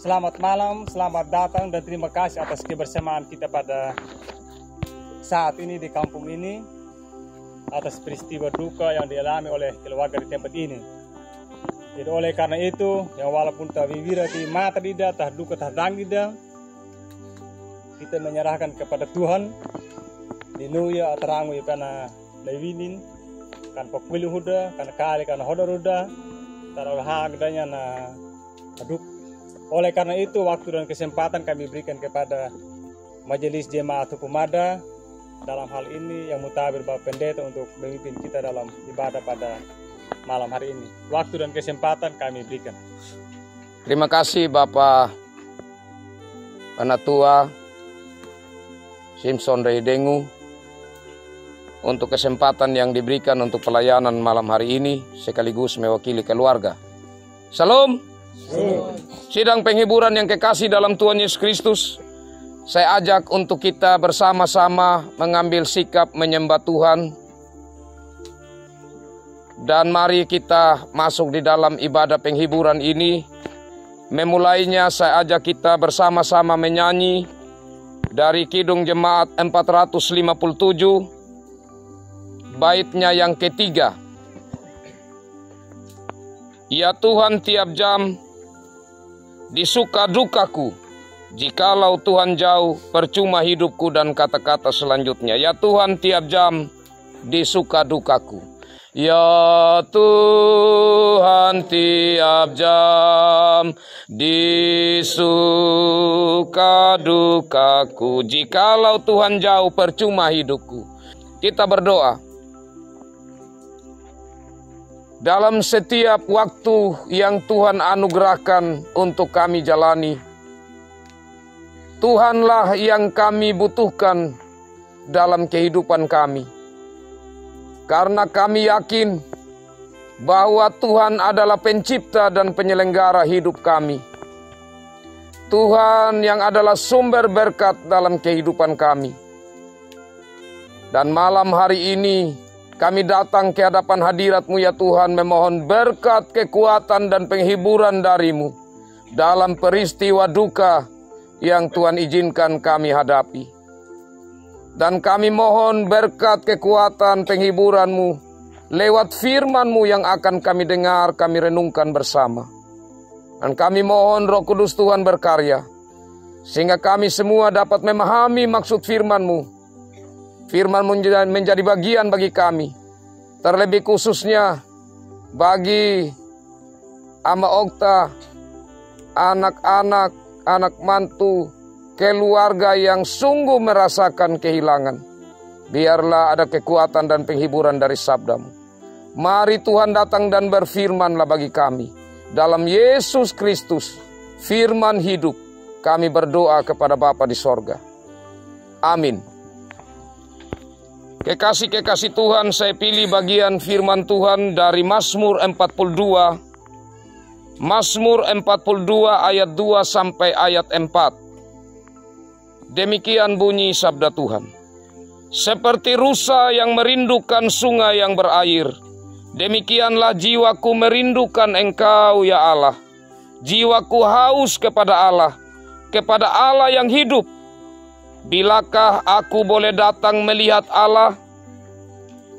Selamat malam, selamat datang dan terima kasih atas kebersamaan kita pada saat ini di kampung ini, atas peristiwa duka yang dialami oleh keluarga di tempat ini. Jadi oleh karena itu, yang walaupun tak bibira di mata tidak, tak duka tak dangida, kita menyerahkan kepada Tuhan. Di nuya terangu karena lewinin, kan pokwilu huda, kan kali kan hodor huda, taruh hagdanya na aduk. Oleh karena itu, waktu dan kesempatan kami berikan kepada Majelis Jemaat Pemada dalam hal ini yang mutabir Bapak Pendeta untuk memimpin kita dalam ibadah pada malam hari ini. Waktu dan kesempatan kami berikan. Terima kasih Bapak Penatua Simpson Reidengu untuk kesempatan yang diberikan untuk pelayanan malam hari ini sekaligus mewakili keluarga. Salam. Sidang penghiburan yang kekasih dalam Tuhan Yesus Kristus, saya ajak untuk kita bersama-sama mengambil sikap menyembah Tuhan. Dan mari kita masuk di dalam ibadah penghiburan ini. Memulainya saya ajak kita bersama-sama menyanyi dari Kidung Jemaat 457, baitnya yang ketiga. Ya Tuhan, tiap jam di suka dukaku, jikalau Tuhan jauh, percuma hidupku dan kata-kata selanjutnya. Ya Tuhan, tiap jam di suka dukaku. Ya Tuhan, tiap jam di suka dukaku, jikalau Tuhan jauh, percuma hidupku. Kita berdoa. Dalam setiap waktu yang Tuhan anugerahkan untuk kami jalani, Tuhanlah yang kami butuhkan dalam kehidupan kami. Karena kami yakin bahwa Tuhan adalah pencipta dan penyelenggara hidup kami. Tuhan yang adalah sumber berkat dalam kehidupan kami. Dan malam hari ini, kami datang ke hadapan hadirat-Mu ya Tuhan, memohon berkat, kekuatan, dan penghiburan dari-Mu dalam peristiwa duka yang Tuhan izinkan kami hadapi. Dan kami mohon berkat, kekuatan, penghiburan-Mu lewat firman-Mu yang akan kami dengar, kami renungkan bersama. Dan kami mohon Roh Kudus Tuhan berkarya, sehingga kami semua dapat memahami maksud firman-Mu. Firman-Mu menjadi bagian bagi kami, terlebih khususnya bagi Ama Okta, anak-anak, anak mantu, keluarga yang sungguh merasakan kehilangan. Biarlah ada kekuatan dan penghiburan dari sabda-Mu. Mari Tuhan datang dan berfirmanlah bagi kami. Dalam Yesus Kristus, firman hidup, kami berdoa kepada Bapa di sorga. Amin. Kekasih-kekasih Tuhan, saya pilih bagian firman Tuhan dari Mazmur 42. Mazmur 42 ayat 2 sampai ayat 4. Demikian bunyi sabda Tuhan. Seperti rusa yang merindukan sungai yang berair, demikianlah jiwaku merindukan Engkau ya Allah. Jiwaku haus kepada Allah yang hidup. Bilakah aku boleh datang melihat Allah?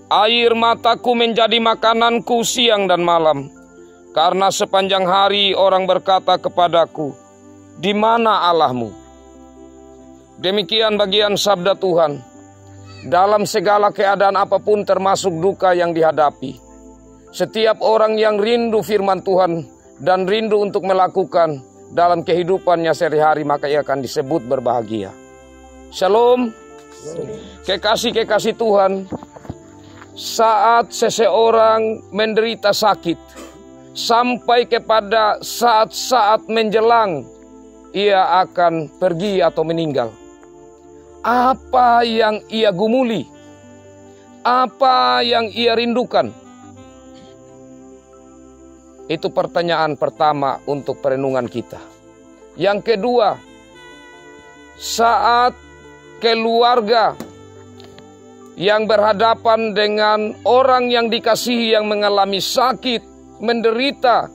Air mataku menjadi makananku siang dan malam. Karena sepanjang hari orang berkata kepadaku, di mana Allahmu? Demikian bagian sabda Tuhan. Dalam segala keadaan apapun termasuk duka yang dihadapi, setiap orang yang rindu firman Tuhan dan rindu untuk melakukan dalam kehidupannya sehari-hari, maka ia akan disebut berbahagia. Shalom. Kekasih-kekasih Tuhan, saat seseorang menderita sakit, sampai kepada saat-saat menjelang ia akan pergi atau meninggal, apa yang ia gumuli? Apa yang ia rindukan? Itu pertanyaan pertama untuk perenungan kita. Yang kedua, saat keluarga yang berhadapan dengan orang yang dikasihi yang mengalami sakit, menderita,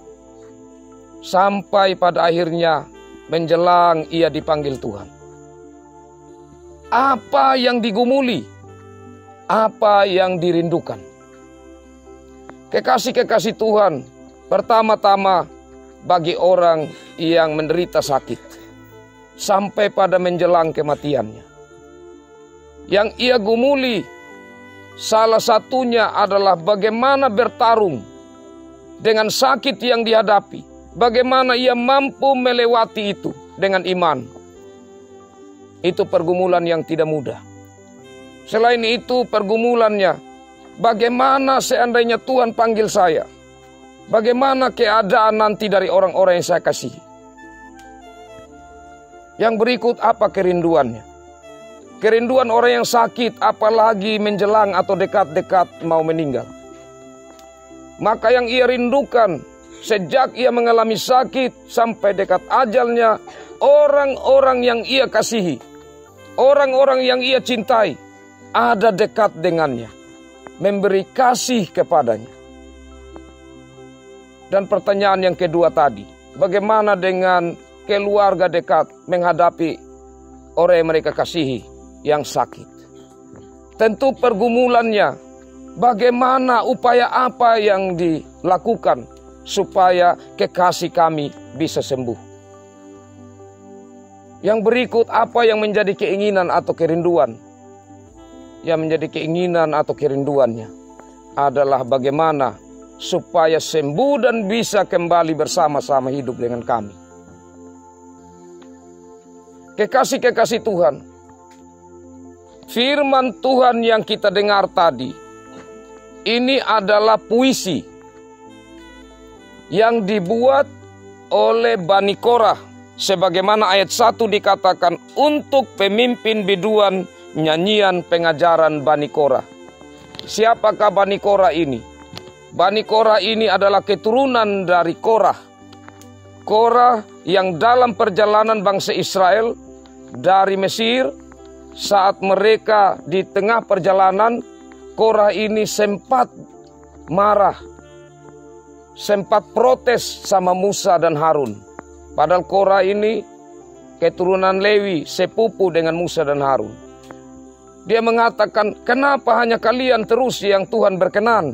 sampai pada akhirnya menjelang ia dipanggil Tuhan. Apa yang digumuli? Apa yang dirindukan? Kekasih-kekasih Tuhan, pertama-tama bagi orang yang menderita sakit sampai pada menjelang kematiannya. Yang ia gumuli salah satunya adalah bagaimana bertarung dengan sakit yang dihadapi. Bagaimana ia mampu melewati itu dengan iman. Itu pergumulan yang tidak mudah. Selain itu pergumulannya, bagaimana seandainya Tuhan panggil saya? Bagaimana keadaan nanti dari orang-orang yang saya kasihi? Yang berikut apa kerinduannya? Kerinduan orang yang sakit, apalagi menjelang atau dekat-dekat mau meninggal. Maka yang ia rindukan sejak ia mengalami sakit sampai dekat ajalnya, orang-orang yang ia kasihi, orang-orang yang ia cintai, ada dekat dengannya, memberi kasih kepadanya. Dan pertanyaan yang kedua tadi, bagaimana dengan keluarga dekat menghadapi orang yang mereka kasihi yang sakit? Tentu pergumulannya, bagaimana upaya apa yang dilakukan supaya kekasih kami bisa sembuh. Yang berikut apa yang menjadi keinginan atau kerinduan? Yang menjadi keinginan atau kerinduannya adalah bagaimana supaya sembuh dan bisa kembali bersama-sama hidup dengan kami. Kekasih-kekasih Tuhan, firman Tuhan yang kita dengar tadi, ini adalah puisi yang dibuat oleh Bani Korah. Sebagaimana ayat 1 dikatakan, untuk pemimpin biduan nyanyian pengajaran Bani Korah. Siapakah Bani Korah ini? Bani Korah ini adalah keturunan dari Korah. Korah yang dalam perjalanan bangsa Israel dari Mesir, saat mereka di tengah perjalanan, Korah ini sempat marah, sempat protes sama Musa dan Harun. Padahal Korah ini keturunan Lewi, sepupu dengan Musa dan Harun. Dia mengatakan, kenapa hanya kalian terus yang Tuhan berkenan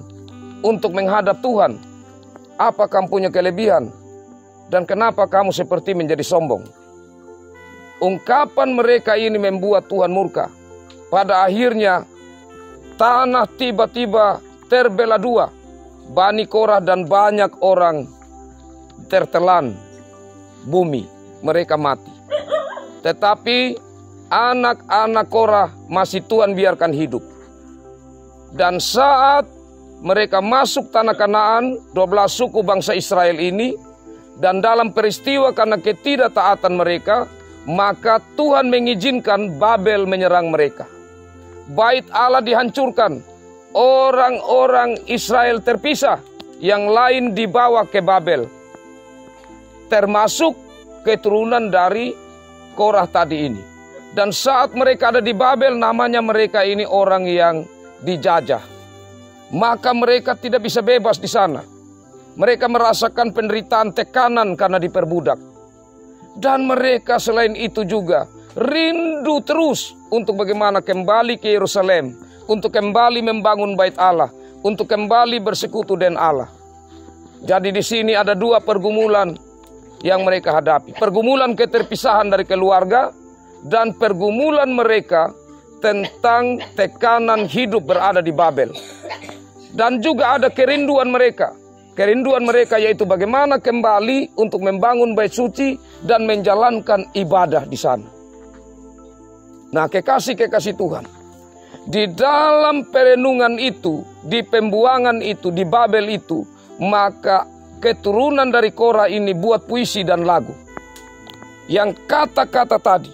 untuk menghadap Tuhan? Apa kamu punya kelebihan? Dan kenapa kamu seperti menjadi sombong? Ungkapan mereka ini membuat Tuhan murka. Pada akhirnya, tanah tiba-tiba terbelah dua. Bani Korah dan banyak orang tertelan bumi, mereka mati. Tetapi anak-anak Korah masih Tuhan biarkan hidup. Dan saat mereka masuk tanah Kanaan, 12 suku bangsa Israel ini, dan dalam peristiwa karena ketidaktaatan mereka, maka Tuhan mengizinkan Babel menyerang mereka. Bait Allah dihancurkan, orang-orang Israel terpisah, yang lain dibawa ke Babel, termasuk keturunan dari Korah tadi ini. Dan saat mereka ada di Babel, namanya mereka ini orang yang dijajah. Maka mereka tidak bisa bebas di sana. Mereka merasakan penderitaan, tekanan karena diperbudak. Dan mereka selain itu juga rindu terus untuk bagaimana kembali ke Yerusalem, untuk kembali membangun bait Allah, untuk kembali bersekutu dengan Allah. Jadi di sini ada dua pergumulan yang mereka hadapi. Pergumulan keterpisahan dari keluarga dan pergumulan mereka tentang tekanan hidup berada di Babel. Dan juga ada kerinduan mereka. Kerinduan mereka yaitu bagaimana kembali untuk membangun bait suci dan menjalankan ibadah di sana. Nah, kekasih-kekasih Tuhan, di dalam perenungan itu, di pembuangan itu, di Babel itu, maka keturunan dari Korah ini buat puisi dan lagu. Yang kata-kata tadi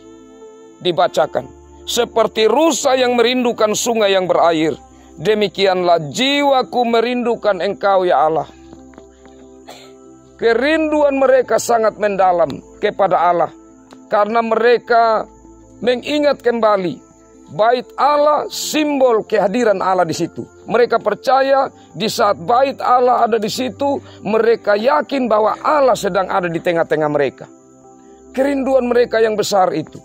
dibacakan. Seperti rusa yang merindukan sungai yang berair, demikianlah jiwaku merindukan Engkau ya Allah. Kerinduan mereka sangat mendalam kepada Allah, karena mereka mengingat kembali bait Allah, simbol kehadiran Allah di situ. Mereka percaya di saat bait Allah ada di situ, mereka yakin bahwa Allah sedang ada di tengah-tengah mereka. kerinduan mereka yang besar itu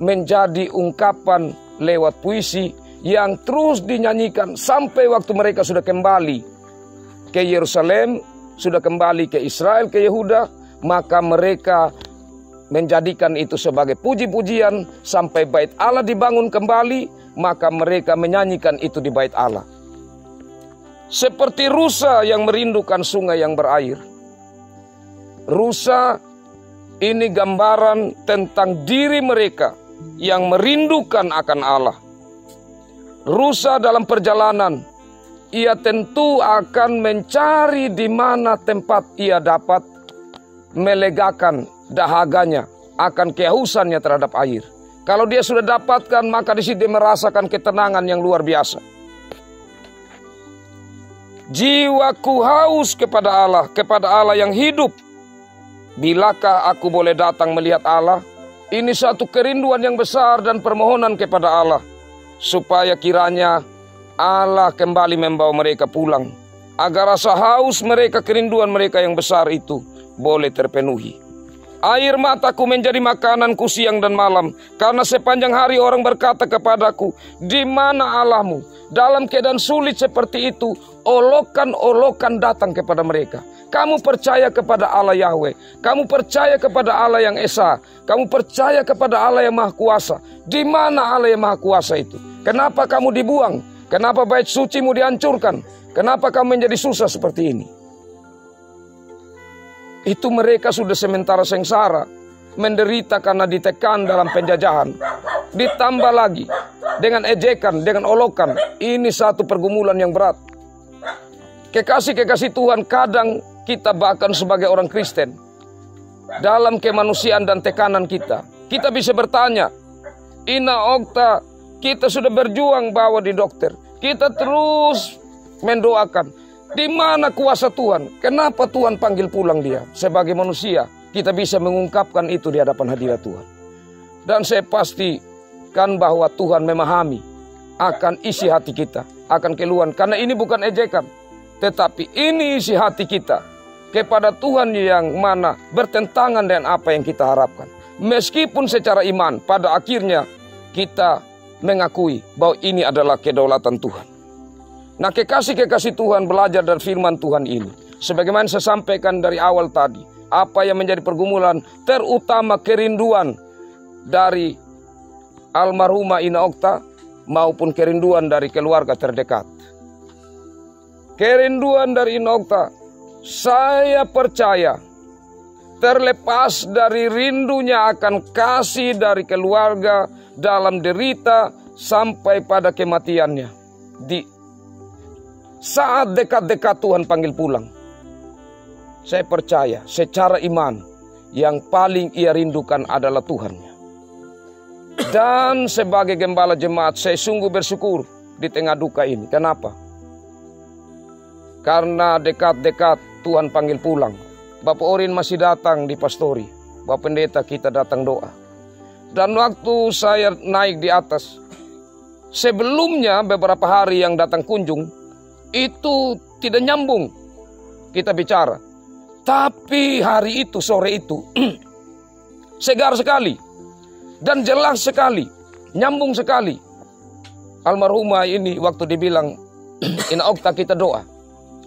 menjadi ungkapan lewat puisi yang terus dinyanyikan sampai waktu mereka sudah kembali ke Yerusalem, sudah kembali ke Israel, ke Yehuda, maka mereka menjadikan itu sebagai puji-pujian sampai bait Allah dibangun kembali, maka mereka menyanyikan itu di bait Allah. Seperti rusa yang merindukan sungai yang berair. Rusa ini gambaran tentang diri mereka yang merindukan akan Allah. Rusa dalam perjalanan, ia tentu akan mencari di mana tempat ia dapat melegakan dahaganya akan kehausannya terhadap air. Kalau dia sudah dapatkan, maka di situ dia merasakan ketenangan yang luar biasa. Jiwaku haus kepada Allah yang hidup. Bilakah aku boleh datang melihat Allah? Ini satu kerinduan yang besar dan permohonan kepada Allah, supaya kiranya Allah kembali membawa mereka pulang, agar rasa haus mereka, kerinduan mereka yang besar itu boleh terpenuhi. Air mataku menjadi makananku siang dan malam, karena sepanjang hari orang berkata kepadaku, di mana Allahmu? Dalam keadaan sulit seperti itu, olokan-olokan datang kepada mereka. Kamu percaya kepada Allah Yahweh, kamu percaya kepada Allah yang Esa, kamu percaya kepada Allah yang Maha Kuasa. Di mana Allah yang Maha Kuasa itu? Kenapa kamu dibuang? Kenapa bait sucimu dihancurkan? Kenapa kamu menjadi susah seperti ini? Itu mereka sudah sementara sengsara, menderita karena ditekan dalam penjajahan. Ditambah lagi dengan ejekan, dengan olokan. Ini satu pergumulan yang berat. Kekasih-kekasih Tuhan, kadang kita bahkan sebagai orang Kristen, dalam kemanusiaan dan tekanan kita bisa bertanya, Ina Okta, kita sudah berjuang bawa di dokter, kita terus mendoakan, di mana kuasa Tuhan? Kenapa Tuhan panggil pulang dia? Sebagai manusia, kita bisa mengungkapkan itu di hadapan hadirat Tuhan. Dan saya pastikan bahwa Tuhan memahami akan isi hati kita, akan keluhan. Karena ini bukan ejekan, tetapi ini isi hati kita kepada Tuhan yang mana bertentangan dengan apa yang kita harapkan. Meskipun secara iman, pada akhirnya kita mengakui bahwa ini adalah kedaulatan Tuhan. Nah, kekasih-kekasih Tuhan belajar dari firman Tuhan ini. Sebagaimana saya sampaikan dari awal tadi, apa yang menjadi pergumulan, terutama kerinduan dari almarhumah Ina Okta maupun kerinduan dari keluarga terdekat. Kerinduan dari Ina Okta, saya percaya terlepas dari rindunya akan kasih dari keluarga dalam derita sampai pada kematiannya. Di saat dekat-dekat Tuhan panggil pulang, saya percaya secara iman yang paling ia rindukan adalah Tuhannya. Dan sebagai gembala jemaat, saya sungguh bersyukur di tengah duka ini. Kenapa? Karena dekat-dekat Tuhan panggil pulang. Bapak Orin masih datang di pastori. Bapak Pendeta kita datang doa. Dan waktu saya naik di atas, sebelumnya beberapa hari yang datang kunjung, itu tidak nyambung kita bicara. Tapi hari itu, sore itu, segar sekali. Dan jelas sekali, nyambung sekali. Almarhumah ini waktu dibilang, Ina Okta kita doa.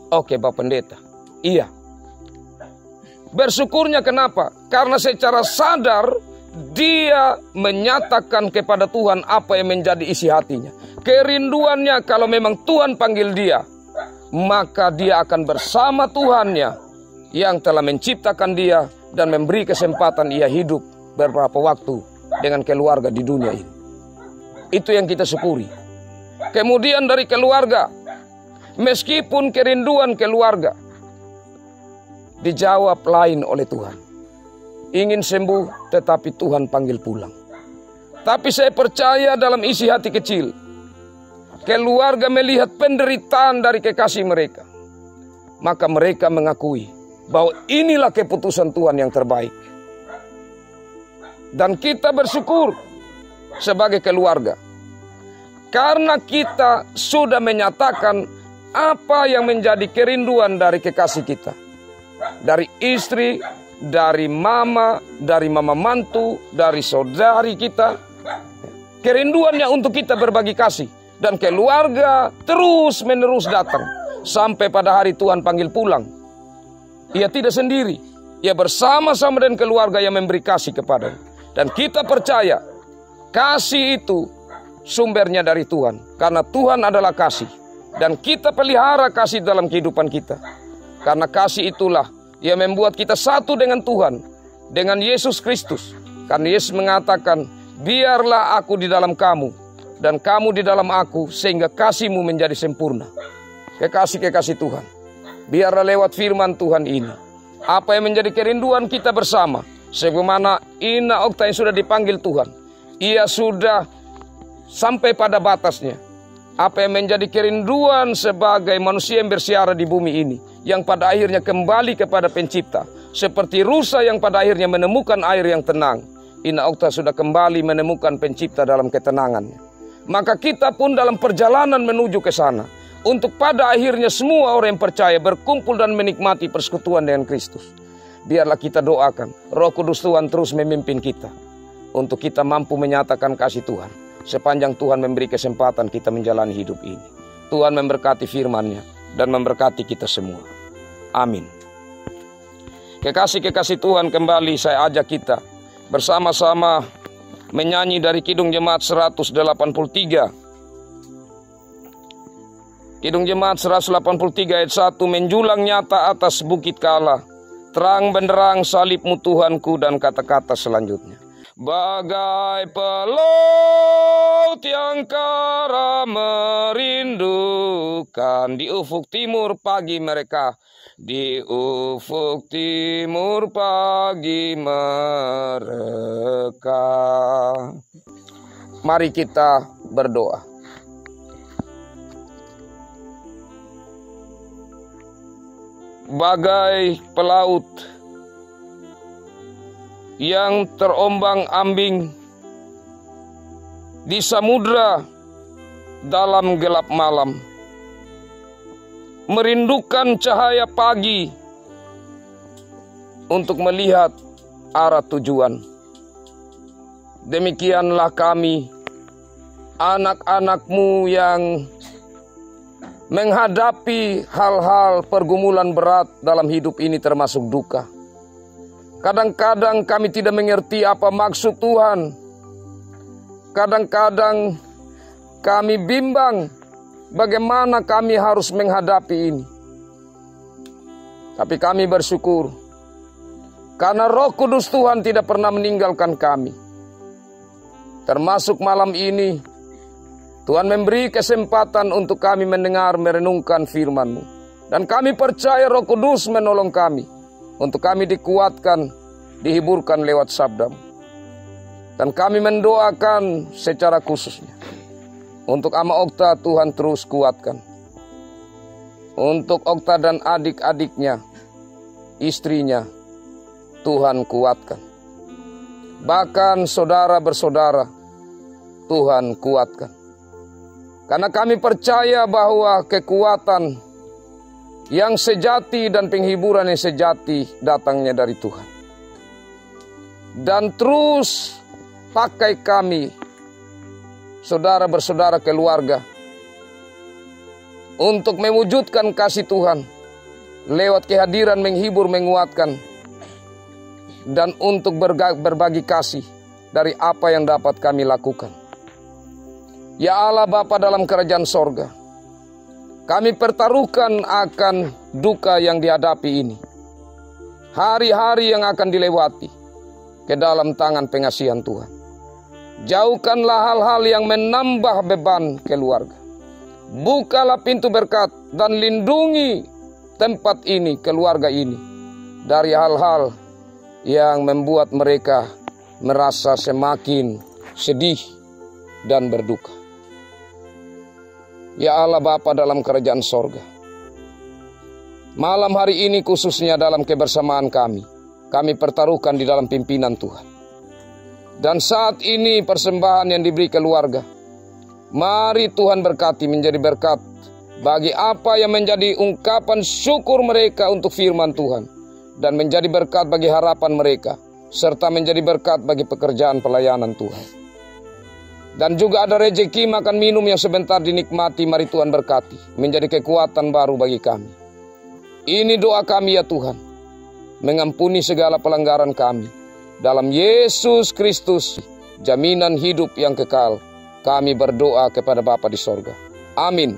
Oke Bapak Pendeta, iya. Bersyukurnya kenapa? Karena secara sadar dia menyatakan kepada Tuhan apa yang menjadi isi hatinya. Kerinduannya kalau memang Tuhan panggil dia, maka dia akan bersama Tuhannya yang telah menciptakan dia dan memberi kesempatan ia hidup beberapa waktu dengan keluarga di dunia ini. Itu yang kita syukuri. Kemudian dari keluarga, meskipun kerinduan keluarga dijawab lain oleh Tuhan. Ingin sembuh, tetapi Tuhan panggil pulang. Tapi saya percaya dalam isi hati kecil, keluarga melihat penderitaan dari kekasih mereka, maka mereka mengakui bahwa inilah keputusan Tuhan yang terbaik. Dan kita bersyukur sebagai keluarga, karena kita sudah menyatakan apa yang menjadi kerinduan dari kekasih kita, dari istri, dari mama mantu, dari saudari kita. Kerinduannya untuk kita berbagi kasih. Dan keluarga terus menerus datang. Sampai pada hari Tuhan panggil pulang. Ia tidak sendiri. Ia bersama-sama dengan keluarga yang memberi kasih kepada. Dan kita percaya kasih itu sumbernya dari Tuhan. Karena Tuhan adalah kasih. Dan kita pelihara kasih dalam kehidupan kita. Karena kasih itulah yang membuat kita satu dengan Tuhan. Dengan Yesus Kristus. Karena Yesus mengatakan, biarlah aku di dalam kamu. Dan kamu di dalam aku. Sehingga kasihmu menjadi sempurna. Kekasih-kekasih Tuhan. Biarlah lewat firman Tuhan ini. Apa yang menjadi kerinduan kita bersama. Sebagaimana Ina Okta yang sudah dipanggil Tuhan. Ia sudah sampai pada batasnya. Apa yang menjadi kerinduan sebagai manusia yang bersiara di bumi ini. Yang pada akhirnya kembali kepada pencipta. Seperti rusa yang pada akhirnya menemukan air yang tenang. Ina Okta sudah kembali menemukan pencipta dalam ketenangannya. Maka kita pun dalam perjalanan menuju ke sana. Untuk pada akhirnya semua orang yang percaya berkumpul dan menikmati persekutuan dengan Kristus. Biarlah kita doakan. Roh Kudus Tuhan terus memimpin kita. Untuk kita mampu menyatakan kasih Tuhan. Sepanjang Tuhan memberi kesempatan kita menjalani hidup ini. Tuhan memberkati firman-Nya. Dan memberkati kita semua. Amin. Kekasih-kekasih Tuhan, kembali saya ajak kita bersama-sama menyanyi dari Kidung Jemaat 183. Kidung Jemaat 183 ayat 1. Menjulang nyata atas bukit kala, terang benderang salibmu Tuhanku, dan kata-kata selanjutnya. Bagai pelaut yang kara merindukan di ufuk timur pagi mereka. Di ufuk timur pagi mereka. Mari kita berdoa. Bagai pelaut yang terombang-ambing di samudra dalam gelap malam, merindukan cahaya pagi untuk melihat arah tujuan. Demikianlah kami, anak-anak-Mu yang menghadapi hal-hal pergumulan berat dalam hidup ini, termasuk duka. Kadang-kadang kami tidak mengerti apa maksud Tuhan. Kadang-kadang kami bimbang bagaimana kami harus menghadapi ini. Tapi kami bersyukur karena Roh Kudus Tuhan tidak pernah meninggalkan kami. Termasuk malam ini Tuhan memberi kesempatan untuk kami mendengar, merenungkan firman-Mu. Dan kami percaya Roh Kudus menolong kami. Untuk kami dikuatkan, dihiburkan lewat sabda-Mu. Dan kami mendoakan secara khususnya. Untuk Ama Okta, Tuhan terus kuatkan. Untuk Okta dan adik-adiknya, istrinya, Tuhan kuatkan. Bahkan saudara bersaudara, Tuhan kuatkan. Karena kami percaya bahwa kekuatan yang sejati dan penghiburan yang sejati datangnya dari Tuhan. Dan terus pakai kami, saudara bersaudara keluarga, untuk mewujudkan kasih Tuhan lewat kehadiran menghibur, menguatkan, dan untuk berbagi kasih dari apa yang dapat kami lakukan. Ya Allah Bapa dalam kerajaan sorga, kami pertaruhkan akan duka yang dihadapi ini. Hari-hari yang akan dilewati ke dalam tangan pengasihan Tuhan. Jauhkanlah hal-hal yang menambah beban keluarga. Bukalah pintu berkat dan lindungi tempat ini, keluarga ini, dari hal-hal yang membuat mereka merasa semakin sedih dan berduka. Ya Allah Bapa dalam kerajaan sorga, malam hari ini khususnya dalam kebersamaan kami pertaruhkan di dalam pimpinan Tuhan. Dan saat ini persembahan yang diberi keluarga, mari Tuhan berkati menjadi berkat bagi apa yang menjadi ungkapan syukur mereka untuk firman Tuhan. dan menjadi berkat bagi harapan mereka, serta menjadi berkat bagi pekerjaan pelayanan Tuhan. Dan juga ada rezeki makan minum yang sebentar dinikmati, mari Tuhan berkati, menjadi kekuatan baru bagi kami. Ini doa kami ya Tuhan, mengampuni segala pelanggaran kami. Dalam Yesus Kristus, jaminan hidup yang kekal, kami berdoa kepada Bapa di sorga. Amin.